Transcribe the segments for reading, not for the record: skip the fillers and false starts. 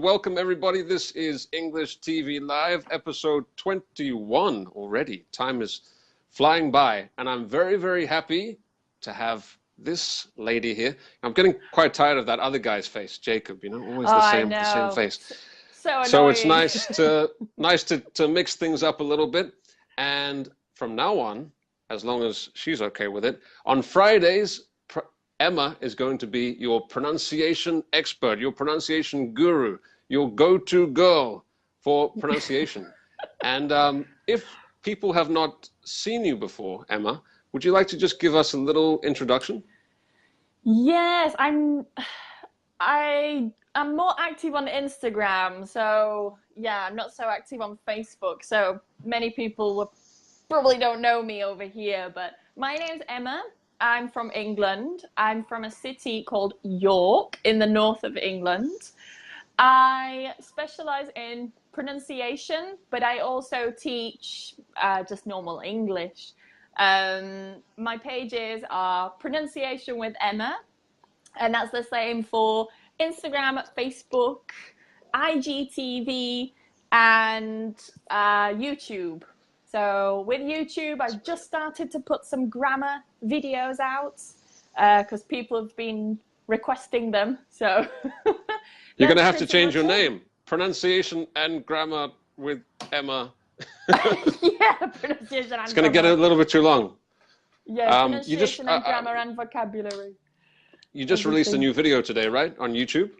welcome everybody. This is English TV Live, episode 21 already. Time is flying by, and I'm very, very happy to have this lady here. I'm getting quite tired of that other guy's face, Jacob, you know, always the same face. So annoying. So it's nice to mix things up a little bit. And from now on, as long as she's okay with it, on Fridays, Emma is going to be your pronunciation expert, your pronunciation guru, your go-to girl for pronunciation. And if people have not seen you before, Emma, would you like to just give us a little introduction? Yes, I'm more active on Instagram, so yeah, I'm not so active on Facebook. So many people probably don't know me over here, but my name's Emma. I'm from England. I'm from a city called York in the north of England. I specialize in pronunciation, but I also teach just normal English. My pages are Pronunciation with Emma, and that's the same for Instagram, Facebook, IGTV, and YouTube. So with YouTube, I've just started to put some grammar videos out because people have been requesting them. So you're going to have to change your name. Pronunciation and Grammar with Emma. Yeah, pronunciation and it's going to get a little bit too long. Yeah, pronunciation and grammar and vocabulary. You just released a new video today, right? On YouTube?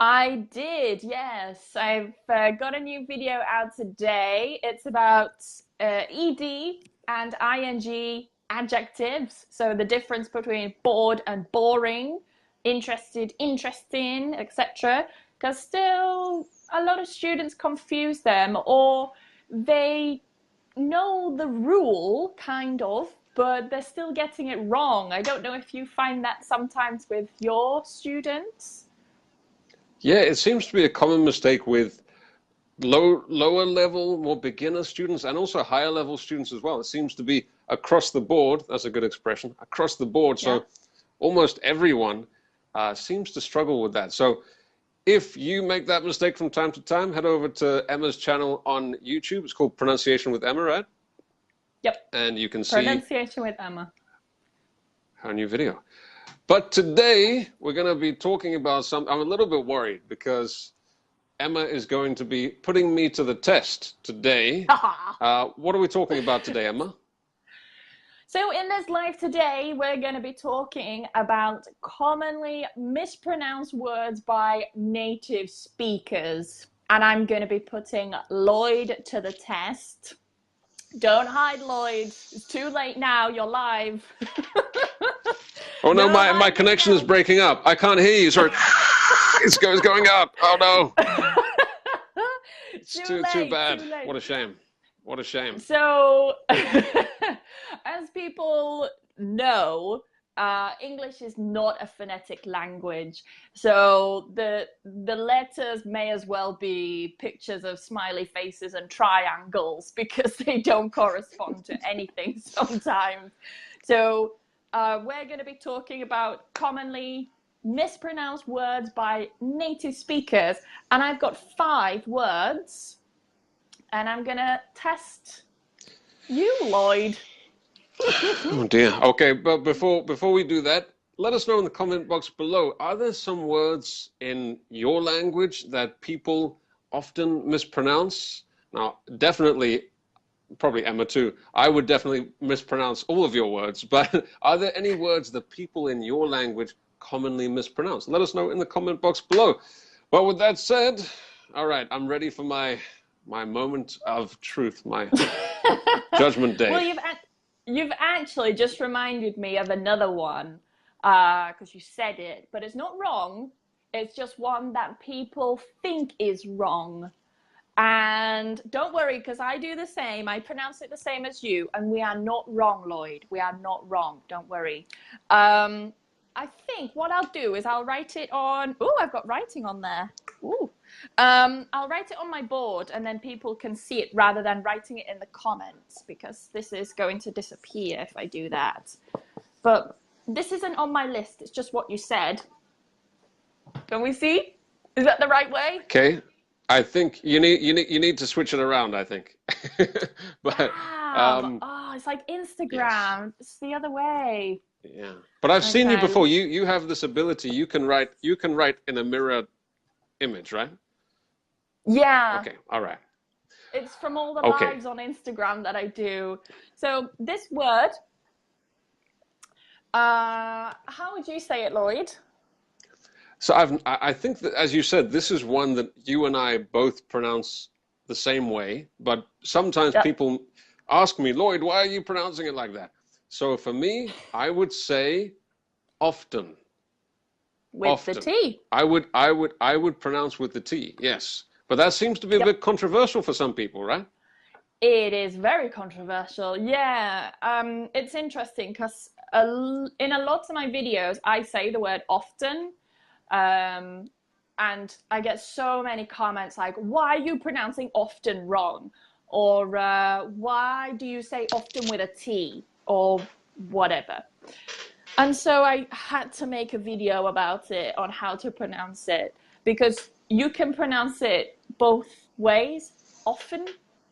I did, yes. I've got a new video out today. It's about ED and ING adjectives. So the difference between bored and boring, interested, interesting, etc. Because still a lot of students confuse them, or they know the rule, kind of, but they're still getting it wrong. I don't know if you find that sometimes with your students. Yeah, it seems to be a common mistake with lower level, more beginner students, and also higher level students as well. It seems to be across the board. That's a good expression, across the board. So almost everyone seems to struggle with that. So if you make that mistake from time to time, head over to Emma's channel on YouTube. It's called Pronunciation with Emma, right? Yep. And you can see Pronunciation with Emma. Her new video. But today we're going to be talking about something. I'm a little bit worried because Emma is going to be putting me to the test today. What are we talking about today, Emma? So in this live today, we're going to be talking about commonly mispronounced words by native speakers. And I'm going to be putting Lloyd to the test. Don't hide, Lloyd. It's too late now. You're live. Oh no, my connection is breaking up. I can't hear you. Sorry. It's going up. Oh no. It's too bad. What a shame. What a shame. So, as people know, English is not a phonetic language. So the letters may as well be pictures of smiley faces and triangles because they don't correspond to anything sometimes. So we're going to be talking about commonly mispronounced words by native speakers. And I've got 5 words. And I'm going to test you, Lloyd. Oh dear. Okay, but before we do that, let us know in the comment box below, are there some words in your language that people often mispronounce? Now, definitely, probably Emma too, I would definitely mispronounce all of your words, but are there any words that people in your language commonly mispronounce? Let us know in the comment box below. But with that said, all right, I'm ready for my moment of truth, my judgment day. Well, you've actually just reminded me of another one because you said it, but it's not wrong. It's just one that people think is wrong. And don't worry, because I do the same. I pronounce it the same as you, and we are not wrong, Lloyd. We are not wrong. Don't worry. I think what I'll do is I'll write it on... Oh, I've got writing on there. Ooh. I'll write it on my board and then people can see it rather than writing it in the comments because this is going to disappear if I do that. But this isn't on my list. It's just what you said. Can we see? Is that the right way? Okay. I think you need to switch it around, I think. But um Oh, it's like yes. Instagram. It's the other way. Yeah. But I've seen you Okay. before. You have this ability. You can write in a mirror image, right? Yeah. Okay. All right. It's from all the Okay. lives on Instagram that I do. So this word, how would you say it, Lloyd? So I think that, as you said, this is one that you and I both pronounce the same way, but sometimes Yep. people ask me, Lloyd, why are you pronouncing it like that? So for me, I would say often, With the often. T. I would pronounce with the T, yes. But that seems to be a Yep. bit controversial for some people, right? It is very controversial. Yeah. It's interesting because in a lot of my videos, I say the word often. Um, and I get so many comments like, why are you pronouncing often wrong? Or why do you say often with a T? Or whatever. And so I had to make a video about it on how to pronounce it because you can pronounce it both ways, often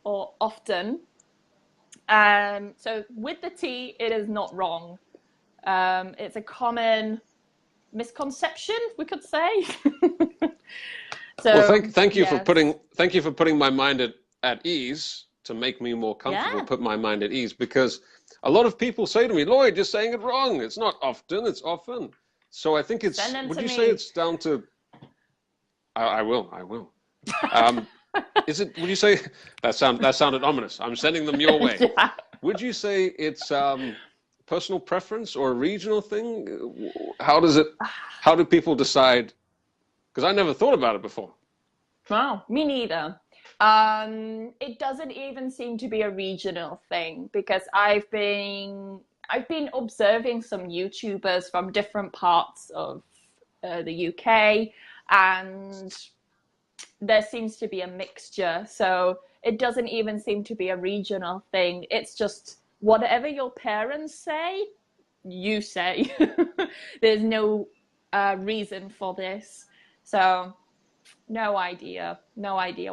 or often. So with the T, it is not wrong. It's a common misconception, we could say. Well, So yes, thank you for putting my mind at ease to make me more comfortable, yeah. put my mind at ease because a lot of people say to me, Lloyd, you're saying it wrong. It's not often, it's often. So I think Send it's, them would to you say me. it's down to, I will. Um, would you say, that sounded ominous. I'm sending them your way. Yeah. Would you say it's personal preference or a regional thing? How does it, how do people decide? Because I never thought about it before. Wow, me neither. It doesn't even seem to be a regional thing because I've been observing some YouTubers from different parts of the UK, and there seems to be a mixture. So it doesn't even seem to be a regional thing. It's just whatever your parents say, you say. There's no reason for this. So no idea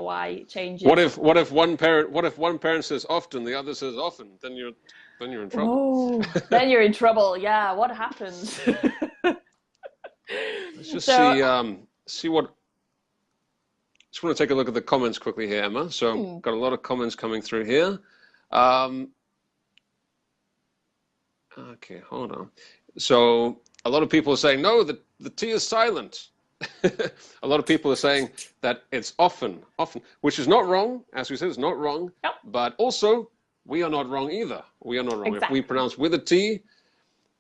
why it changes. What if one parent says often, the other says often? Then you're in trouble. Oh, then you're in trouble. Yeah, what happens? Let's just So, see what. Just want to take a look at the comments quickly here, Emma. So hmm, got a lot of comments coming through here. Um, okay, hold on. So a lot of people are saying no, the T is silent. A lot of people are saying that it's often, which is not wrong. As we said, it's not wrong. yep, But also, we are not wrong either. We are not wrong. If we exactly. pronounce with a T,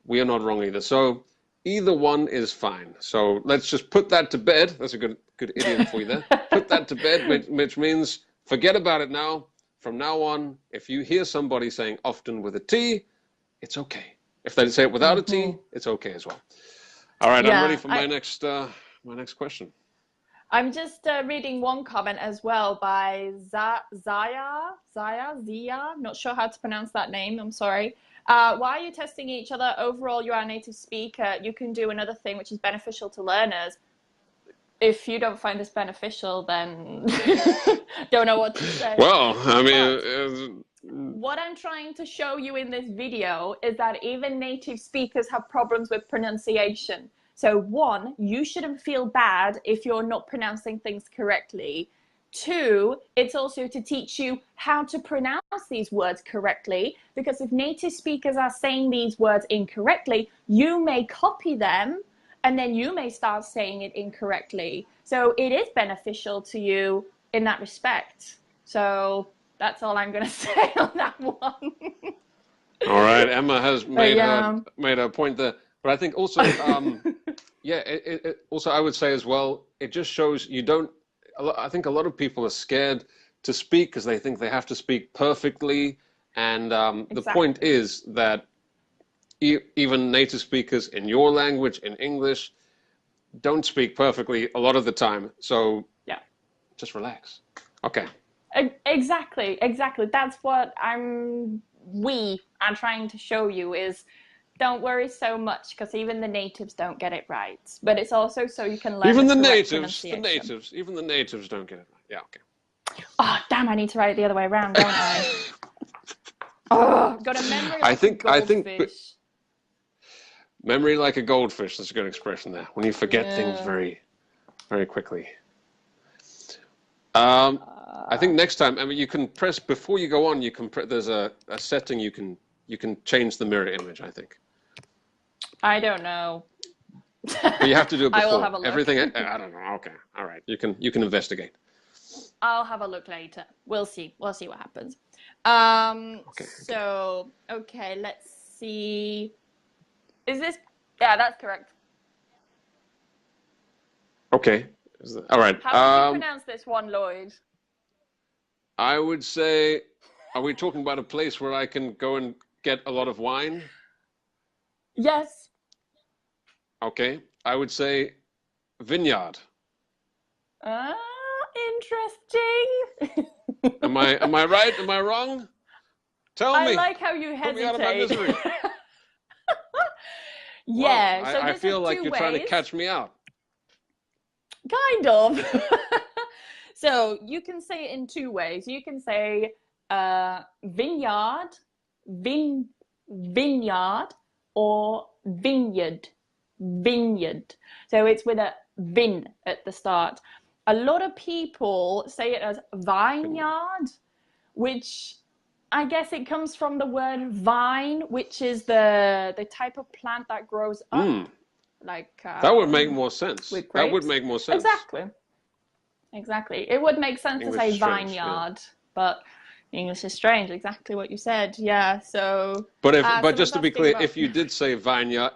we are not wrong either. So either one is fine. So let's just put that to bed. That's a good idiom for you there. Put that to bed, which means forget about it now. From now on, if you hear somebody saying often with a T, it's okay. If they say it without a Hmm. T, it's okay as well. All right, I'm ready Yeah, for my next question. I'm just reading one comment as well by Zia. Not sure how to pronounce that name. I'm sorry. Why are you testing each other? Overall, you are a native speaker. You can do another thing which is beneficial to learners. If you don't find this beneficial, then don't know what to say. Well, I But mean, what I'm trying to show you in this video is that even native speakers have problems with pronunciation. So one, you shouldn't feel bad if you're not pronouncing things correctly. Two, it's also to teach you how to pronounce these words correctly, because if native speakers are saying these words incorrectly, you may copy them and then you may start saying it incorrectly. So it is beneficial to you in that respect. So that's all I'm going to say on that one. all right, Emma has But made her yeah. made her point there, but I think also, yeah, also I would say as well, it just shows you don't. I think a lot of people are scared to speak because they think they have to speak perfectly, and the point Exactly. is that even native speakers in your language, in English, don't speak perfectly a lot of the time. So Yeah. just relax. Okay. Exactly. That's what we are trying to show you is don't worry so much, because even the natives don't get it right. But it's also so you can learn Even the the correct natives, pronunciation. even the natives don't get it right. Yeah, okay. Oh, damn, I need to write it the other way around, don't I? Oh, got a memory like a I think goldfish. memory like a goldfish. That's a good expression there. When you forget things Yeah. very, very quickly. I think next time, I mean, you can press before you go on. You can there's a setting you can change the mirror image. I think, I don't know. but you have to do it I will before. have a look. Everything. I don't know. Okay, all right. You can investigate. I'll have a look later. We'll see. We'll see what happens. Okay. So, okay, let's see. Is this? Yeah, that's correct. Okay. All right. How would you pronounce this one, Lloyd? I would say, are we talking about a place where I can go and get a lot of wine? Yes. Okay. I would say Vinyard. Ah, interesting. Am I right? Am I wrong? Tell I me. like how you Put me out of my hesitate. misery. Yeah, Wow, so I this feel has like two you're ways. trying to catch me out. Kind of. So you can say it in two ways. You can say vineyard, vineyard, or vineyard, vineyard. So it's with a vin at the start. A lot of people say it as vineyard, which I guess it comes from the word vine, which is the type of plant that grows up, like That would make more sense. with That would grapes. make more sense. Exactly. Exactly. It would make sense to English say is strange, vineyard, but English is strange. Exactly what you said. Yeah. So, But just someone's to be asking clear, about. if you did say vineyard,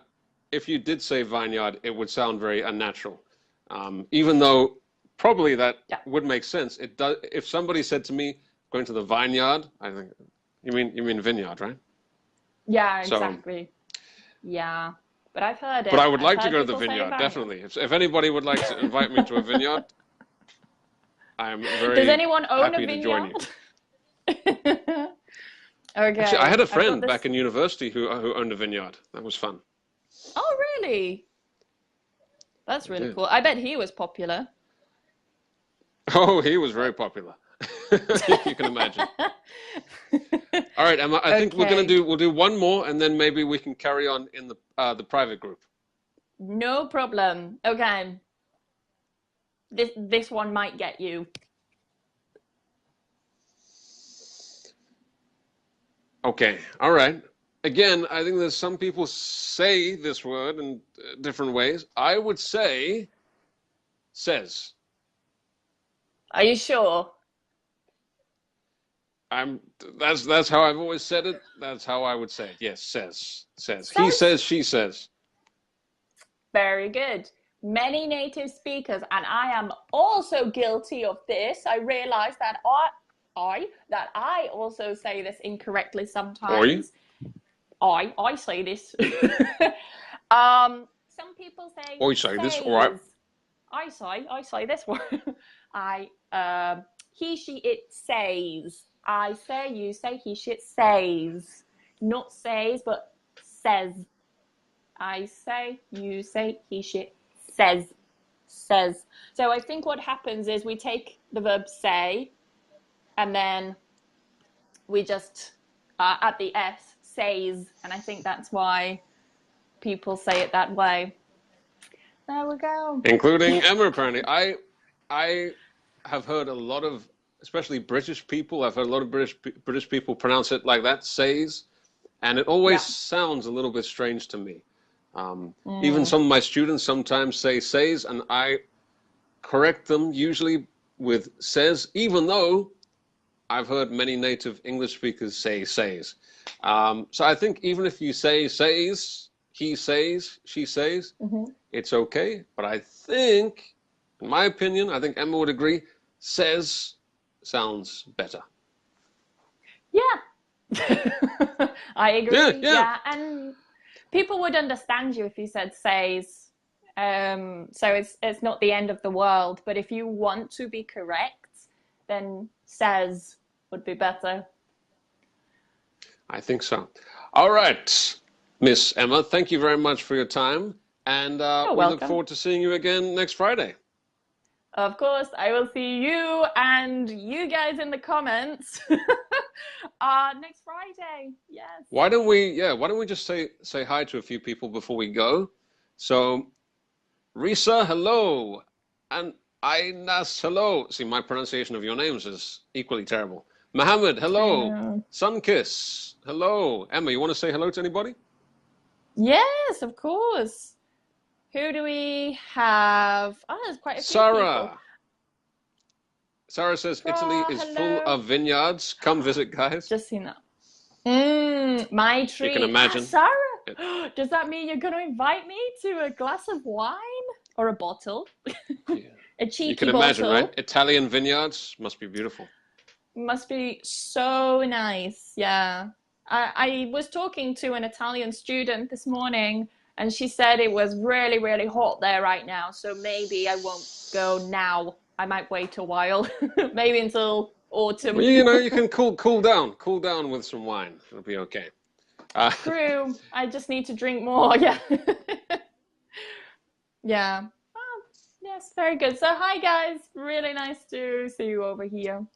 it would sound very unnatural. Even though probably that Yeah. would make sense. It does. If somebody said to me, "Going to the vineyard," I think you mean vineyard, right? Yeah. So, Exactly. Yeah. But I've heard but it. I would I've like to heard go to the people say vineyard, vineyard. definitely. If anybody would like to invite me to a vineyard, I am Does very anyone own a happy to join you. vineyard? Actually, I Okay. had a I've got friend this. back in university who owned a vineyard. That was fun. Oh, really? That's I really did. cool. I bet he was popular. Oh, he was very popular. You can imagine. All right, Emma. I think Okay. we'll do one more, and then maybe we can carry on in the private group. No problem. Okay. This one might get you. Okay. All right. Again, I think there's some people say this word in different ways. I would say says. Are you sure? I'm that's how I've always said it. That's how I would say it. Yes, says. He Says. says, she says. Very good. Many native speakers, and I am also guilty of this. I realize that I also say this incorrectly Oi. sometimes. I say this. Some people say Oi say this. All right. says. I say this one. I he she it says. I say, you say, he she it says. Not says, but says. I say, you say, he she says. Says. So I think what happens is we take the verb say, and then we just add the s, says, and I think that's why people say it that way. There we go. Including Emma, apparently. I have heard a lot of, especially British people. I've heard a lot of British people pronounce it like that, says, and it always Yeah. sounds a little bit strange to me. Even some of my students sometimes say says, and I correct them usually with says, even though I've heard many native English speakers say says. So I think even if you say says, he says, she says, it's okay. But I think, in my opinion, I think Emma would agree, says sounds better. Yeah. I agree. Yeah. And people would understand you if you said says. So it's not the end of the world. But if you want to be correct, then says would be better. I think so. All right. Miss Emma, thank you very much for your time, and You're we look welcome. forward to seeing you again next Friday. Of course, I will see you and you guys in the comments next Friday. Yes. Why don't we just say hi to a few people before we go? So, Risa, hello, and Ainas, hello. See, my pronunciation of your names is equally terrible. Mohammed, I hello. know. Sunkiss, hello. Emma, you want to say hello to anybody? Yes, of course. Who do we have? Oh, there's quite a few people. Sarah. Sarah says Italy is full Hello. of vineyards. Come visit, guys. Just seen that. My You can treat. imagine. Sarah, does that mean you're going to invite me to a glass of wine or a bottle? Yeah. A You cheeky can imagine, bottle. right? Italian vineyards must be beautiful. Must be so nice. Yeah. I was talking to an Italian student this morning, and she said it was really, really hot there right now. So maybe I won't go now. I might wait a while, maybe until autumn. Well, you know, you can cool down with some wine. It'll be okay. True. I just need to drink more. Yeah. Yeah. Oh, yes, very good. So hi guys. Really nice to see you over here.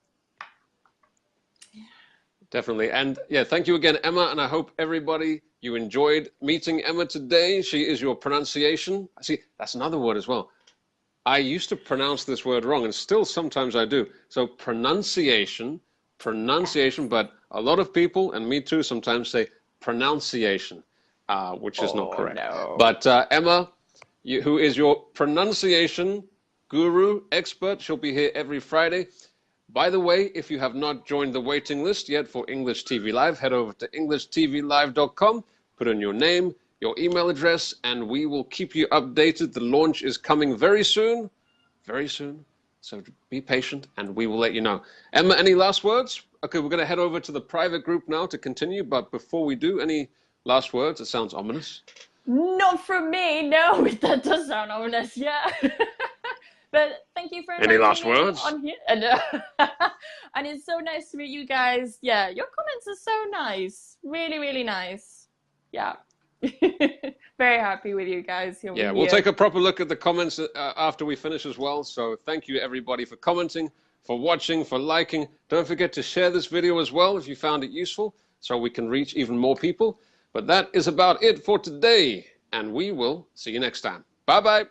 Definitely. And yeah, thank you again, Emma. And I hope everybody, you enjoyed meeting Emma today. She is your pronunciation. See, that's another word as well. I used to pronounce this word wrong, and still sometimes I do. So pronunciation, but a lot of people, and me too, sometimes say pronunciation, which is not correct. No. But Emma, who is your pronunciation guru, expert, she'll be here every Friday. By the way, if you have not joined the waiting list yet for English TV Live, head over to EnglishTVLive.com, put in your name, your email address, and we will keep you updated. The launch is coming very soon, so be patient, and we will let you know. Emma, any last words? Okay, we're going to head over to the private group now to continue, but before we do, any last words? It sounds ominous. Not from me, no. That does sound ominous, yeah. But thank you for Any inviting last me words? on here. And it's so nice to meet you guys. Yeah, your comments are so nice. Really, really nice. Yeah. Very happy with you guys over Yeah, here. we'll take a proper look at the comments after we finish as well. So thank you everybody for commenting, for watching, for liking. Don't forget to share this video as well if you found it useful, so we can reach even more people. But that is about it for today, and we will see you next time. Bye-bye.